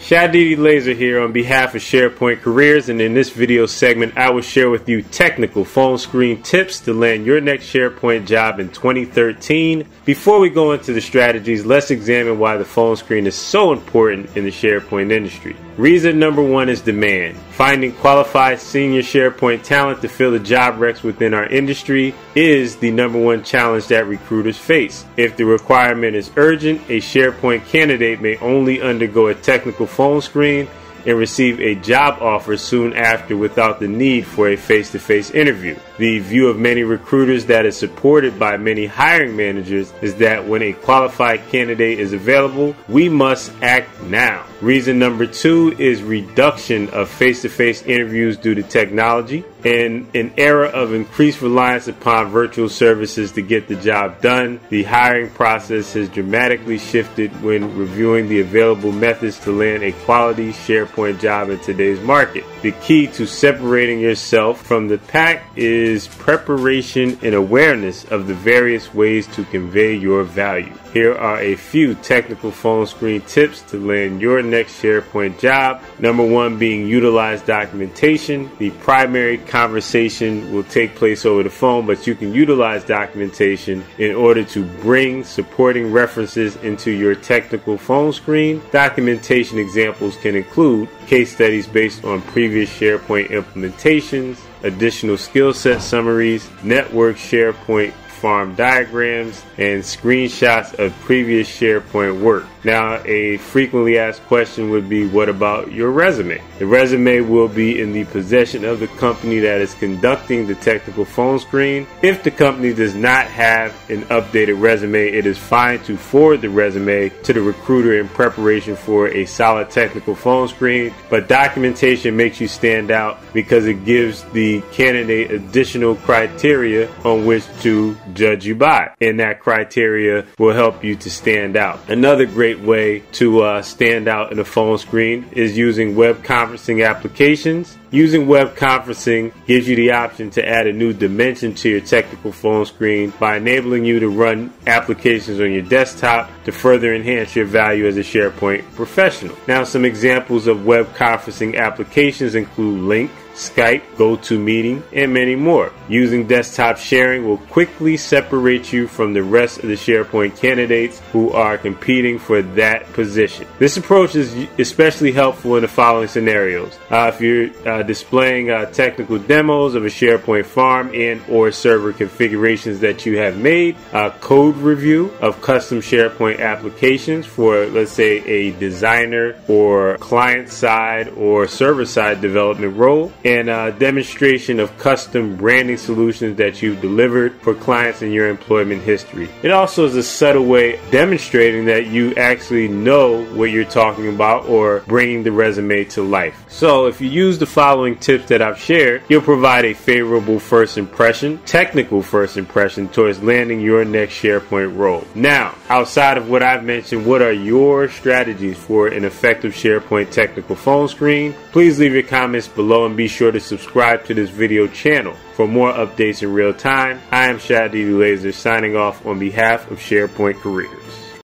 Shadidi Laser here on behalf of SharePoint Careers, and in this video segment I will share with you technical phone screen tips to land your next SharePoint job in 2013. Before we go into the strategies, let's examine why the phone screen is so important in the SharePoint industry. Reason number one is demand. Finding qualified senior SharePoint talent to fill the job recs within our industry is the number one challenge that recruiters face. If the requirement is urgent, a SharePoint candidate may only undergo a technical phone screen and receive a job offer soon after without the need for a face-to-face interview. The view of many recruiters that is supported by many hiring managers is that when a qualified candidate is available, we must act now. Reason number two is reduction of face-to-face interviews due to technology. In an era of increased reliance upon virtual services to get the job done, the hiring process has dramatically shifted when reviewing the available methods to land a quality SharePoint job in today's market. The key to separating yourself from the pack is preparation and awareness of the various ways to convey your value. Here are a few technical phone screen tips to land your next SharePoint job. Number one being utilize documentation. The primary conversation will take place over the phone, but you can utilize documentation in order to bring supporting references into your technical phone screen. Documentation examples can include case studies based on previous SharePoint implementations, additional skill set summaries, network SharePoint farm diagrams, and screenshots of previous SharePoint work. Now, a frequently asked question would be, what about your resume? The resume will be in the possession of the company that is conducting the technical phone screen. If the company does not have an updated resume, it is fine to forward the resume to the recruiter in preparation for a solid technical phone screen, but documentation makes you stand out because it gives the candidate additional criteria on which to judge you by, and that criteria will help you to stand out. Another great way to stand out in a phone screen is using web conferencing applications. Using web conferencing gives you the option to add a new dimension to your technical phone screen by enabling you to run applications on your desktop to further enhance your value as a SharePoint professional. Now, some examples of web conferencing applications include Link, Skype, GoToMeeting, and many more. Using desktop sharing will quickly separate you from the rest of the SharePoint candidates who are competing for that position. This approach is especially helpful in the following scenarios. If you're displaying technical demos of a SharePoint farm and or server configurations that you have made, code review of custom SharePoint applications for, let's say, a designer or client-side or server-side development role, and demonstration of custom branding solutions that you've delivered for clients in your employment history. It also is a subtle way demonstrating that you actually know what you're talking about or bringing the resume to life. So if you use the following tips that I've shared, you'll provide a favorable first impression, technical first impression towards landing your next SharePoint role. Now, outside of what I've mentioned, what are your strategies for an effective SharePoint technical phone screen? Please leave your comments below and be sure to subscribe to this video channel for more updates in real time. I am Shadidi Laser signing off on behalf of SharePoint Careers.